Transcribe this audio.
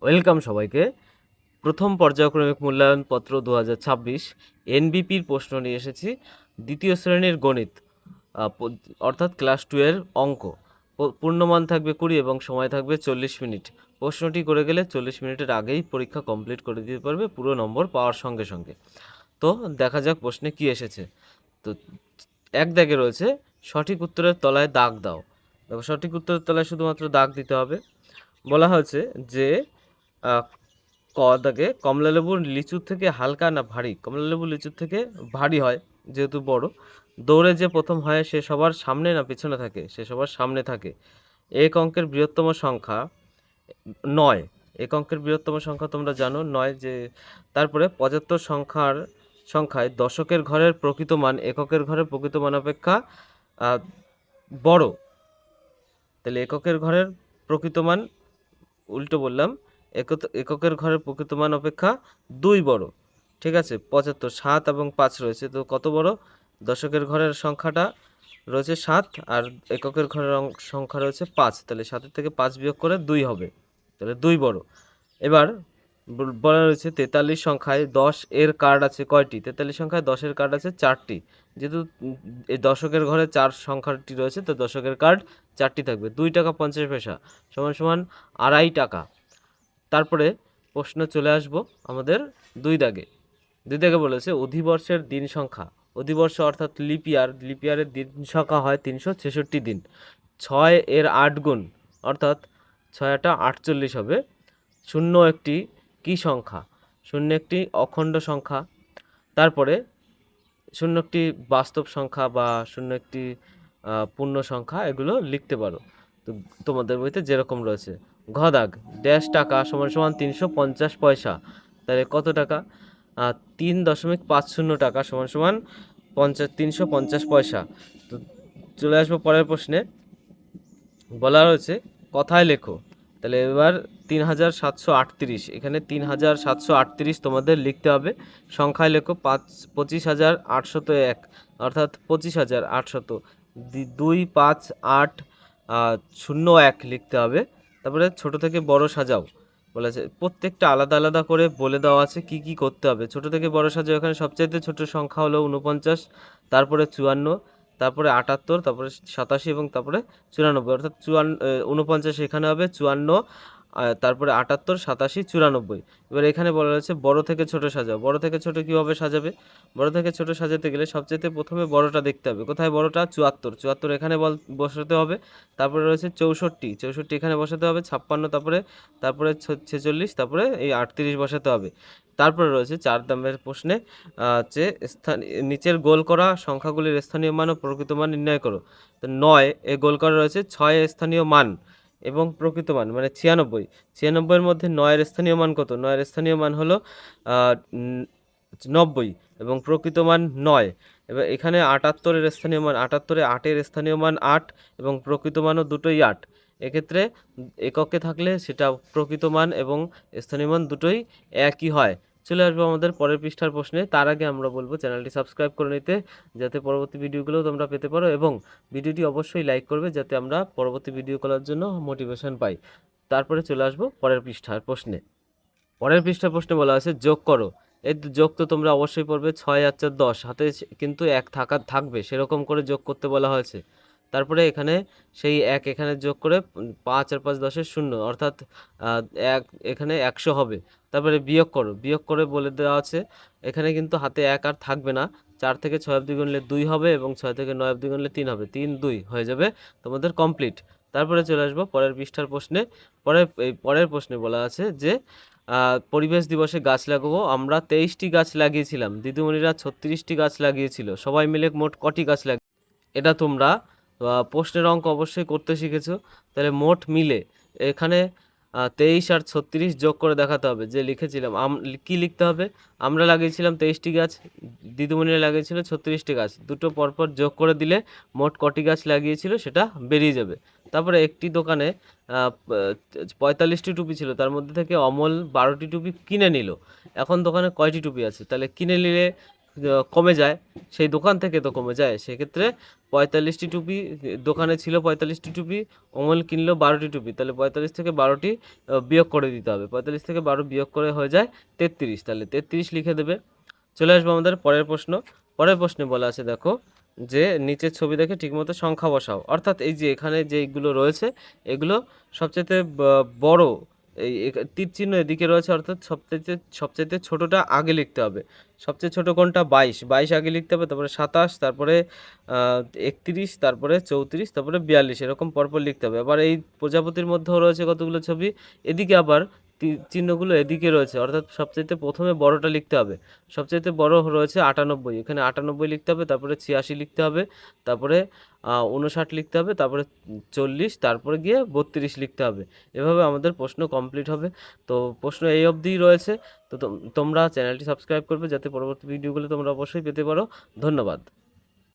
Welcome সবাইকে। প্রথম পর্যায়ক্রমিক মূল্যায়ন পত্র 2026 এনবিপির প্রশ্ন নিয়ে এসেছি। দ্বিতীয় শ্রেণীর গণিত অর্থাৎ ক্লাস 2 এর অঙ্ক। পূর্ণমান থাকবে 20 এবং সময় থাকবে 40 মিনিট। প্রশ্নটি করে গেলে 40 মিনিটের আগেই পরীক্ষা কমপ্লিট করে দিতে পারবে পুরো নম্বর পাওয়ার সঙ্গে সঙ্গে। তো দেখা যাক প্রশ্নে কি এসেছে। তো এক দাগে রয়েছে সঠিক উত্তরের তলায় দাগ দাও। দেখো, সঠিক উত্তরের তলায় শুধুমাত্র দাগ দিতে হবে। বলা হয়েছে যে ক দাগে কমলালেবুর লিচুর থেকে হালকা না ভারী? কমলালেবু লিচুর থেকে ভারী হয়, যেহেতু বড়। দৌড়ে যে প্রথম হয় সে সবার সামনে না পিছনে থাকে? সে সবার সামনে থাকে। এক অঙ্কের বৃহত্তম সংখ্যা 9। এক অঙ্কের বৃহত্তম সংখ্যা তোমরা জানো 9। যে তারপরে 75 সংখ্যায় দশকের ঘরের প্রকৃত মান এককের ঘরের প্রকৃত মান অপেক্ষা বড়। তাহলে এককের ঘরের প্রকৃত মান, উল্টো বললাম, এককের ঘরের প্রকৃত মান অপেক্ষা 2 বড়। ঠিক আছে, 75, 7 এবং 5 রয়েছে, তো কত বড়? দশকের ঘরের সংখ্যাটা রয়েছে 7 আর এককের ঘরের সংখ্যা রয়েছে 5, তাহলে 7 থেকে 5 বিয়োগ করে 2 হবে, তাহলে 2 বড়। এবার বলা রয়েছে 43 সংখ্যায় 10 এর কার্ড আছে কয়টি? 43 সংখ্যায় 10 এর কার্ড আছে 4টি। যেহেতু এই দশকের ঘরে 4 সংখ্যাটি রয়েছে, তো দশকের কার্ড 4টি থাকবে। 2 টাকা 50 পয়সা সমান সমান 2.5 টাকা। তারপরে প্রশ্ন চলে আসবো আমাদের 2 দাগে। 2 দাগে বলেছে অধিবর্ষের দিন সংখ্যা। অধিবর্ষ অর্থাৎ লিপিয়ারের দিন সংখ্যা হয় 366 দিন। 6 এর 8 গুণ অর্থাৎ 6 8 48 হবে। শূন্য একটি কি সংখ্যা? শূন্য একটি অখণ্ড সংখ্যা। তারপরে শূন্য একটি বাস্তব সংখ্যা বা শূন্য একটি পূর্ণ সংখ্যা, এগুলো লিখতে পারো। তো তোমাদের বইতে যেরকম রয়েছে। ঘ দাগ ড্যাশ টাকা সমান সমান 350 পয়সা। তাহলে কত টাকা? 3.50 টাকা সমান সমান 350 পয়সা। তো চলে আসবো পরের প্রশ্নে। বলা রয়েছে কথায় লেখো। তাহলে এবার 3738, এখানে 3738 তোমাদের লিখতে হবে। সংখ্যায় লেখো 25,801 অর্থাৎ 25,800। 2 5 8 01 লিখতে হবে। তারপরে ছোট থেকে বড় সাজাও বলেছে, প্রত্যেকটা আলাদা আলাদা করে বলে দেওয়া আছে কি কি করতে হবে। ছোট থেকে বড় সাজাও, এখানে সবচাইতে ছোট সংখ্যা হলো 49, তারপরে 54, তারপরে 78, তারপরে 87 এবং তারপরে 94, অর্থাৎ 49 এখানে হবে, 54, তারপরে 78, 87, 94। এবার এখানে বলা রয়েছে বড় থেকে ছোট সাজাও। বড় থেকে ছোট কীভাবে সাজাবে? বড় থেকে ছোট সাজাতে গেলে সবচেয়ে প্রথমে বড়টা দেখতে হবে। কোথায় বড়টা? 74, 74 এখানে বসাতে হবে। তারপরে রয়েছে 64, 64 এখানে বসাতে হবে। 56, তারপরে 46, তারপরে এই 38 বসাতে হবে। তারপরে রয়েছে 4 নম্বরের প্রশ্নে যে নিচের গোল করা সংখ্যাগুলির স্থানীয় মান ও প্রকৃত মান নির্ণয় করো। তো 9 এ গোল করা রয়েছে 6 এর স্থানীয় মান এবং প্রকৃত মান মানে 96। 96 মধ্যে 9 এর স্থানীয় মান কত? 9 এর স্থানীয় মান হলো 90 এবং প্রকৃত মান 9। এবার এখানে 78 এর স্থানীয় মান 78, 8 এর স্থানীয় মান 8 এবং প্রকৃত মানও দুটোই 8। এক্ষেত্রে এককে থাকলে সেটা প্রকৃত মান এবং স্থানীয় মান দুটোই একই হয়। চলে আসবো আমাদের পরের পৃষ্ঠার প্রশ্নে। তার আগে আমরা বলবো চ্যানেলটি সাবস্ক্রাইব করে নিতে, যাতে পরবর্তী ভিডিওগুলো তোমরা পেতে পারো, এবং ভিডিওটি অবশ্যই লাইক করবে যাতে আমরা পরবর্তী ভিডিও করার জন্য মোটিভেশন পাই। তারপরে চলে আসবো পরের পৃষ্ঠার প্রশ্নে। পরের পৃষ্ঠার প্রশ্নে বলা আছে যোগ করো। এই যোগ তো তোমরা অবশ্যই পড়বে। 6 আর 4 10, হাতে কিন্তু 1 থাকবে, সেরকম করে যোগ করতে বলা হয়েছে। তারপরে এখানে সেই 1 এখানে যোগ করে 5 আর 5 10 0, অর্থাৎ 1 এখানে 100 হবে। তারপরে বিয়োগ করো। বিয়োগ করে বলে দেওয়া আছে এখানে কিন্তু হাতে 1 আর থাকবে না। 4 থেকে 6 অবধি গুনলে 2 হবে এবং 6 থেকে 9 অবধি গুনলে 3 হবে। 3 2 হয়ে যাবে তোমাদের কমপ্লিট। তারপরে চলে আসবো পরের পৃষ্ঠার প্রশ্নে। পরের প্রশ্নে বলা আছে যে পরিবেশ দিবসে গাছ লাগাবো। আমরা 23টি গাছ লাগিয়েছিলাম, দিদিমণিরা 36টি গাছ লাগিয়েছিল, সবাই মিলে মোট কটি গাছ এটা তোমরা প্রশ্নের অঙ্ক অবশ্যই করতে শিখেছো। তাহলে মোট মিলে এখানে 23 আর 36 যোগ করে দেখাতে হবে। যে লিখেছিলাম কি লিখতে হবে? আমরা লাগিয়েছিলাম 23টি গাছ, দিদিমণিরা লাগিয়েছিল 36টি গাছ, দুটো পরপর যোগ করে দিলে মোট কটি গাছ লাগিয়েছিল সেটা বেরিয়ে যাবে। তারপরে একটি দোকানে 45টি টুপি ছিল, তার মধ্যে থেকে অমল 12টি টুপি কিনে নিল। এখন দোকানে কয়টি টুপি আছে? তাহলে কিনে নিলে কমে যায়, সেই দোকান থেকে তো কমে যায়, সেক্ষেত্রে 45টি টুপি দোকানে ছিল, 45টি টুপি, অমল কিনলো 12টি টুপি, তাহলে 45 থেকে 12টি বিয়োগ করে দিতে হবে, 45 থেকে 12 বিয়োগ করে হয়ে যায় 33, তাহলে 33 লিখে দেবে। চলে আসবো আমাদের পরের প্রশ্ন। পরের প্রশ্নে বলা আছে দেখো যে নিচের ছবি দেখে ঠিকমতো সংখ্যা বসাও, অর্থাৎ এই যে এখানে যেগুলো রয়েছে এগুলো সবচেয়ে বড়, এই তীর চিহ্ন এদিকে রয়েছে, অর্থাৎ সবচেয়ে ছোটটা আগে লিখতে হবে। সবচেয়ে ছোট কোনটা? 22 আগে লিখতে হবে, তারপরে 27, তারপরে 31, তারপরে 34, তারপরে 42, এরকম পরপর লিখতে হবে। আবার এই প্রজাপতির মধ্যেও রয়েছে কতগুলো ছবি, এদিকে আবার চিহ্নগুলো এদিকে রয়েছে, অর্থাৎ সবচাইতে প্রথমে বড়টা লিখতে হবে। সবচাইতে বড় রয়েছে 98, এখানে 98 লিখতে হবে, তারপরে 86 লিখতে হবে, তারপরে 59 লিখতে হবে, তারপরে 40, তারপরে গিয়ে 32 লিখতে হবে। এভাবে আমাদের প্রশ্ন কমপ্লিট হবে। তো প্রশ্ন এই অবধিই রয়েছে। তো তোমরা চ্যানেলটি সাবস্ক্রাইব করবে যাতে পরবর্তী ভিডিওগুলো তোমরা অবশ্যই পেতে পারো। ধন্যবাদ।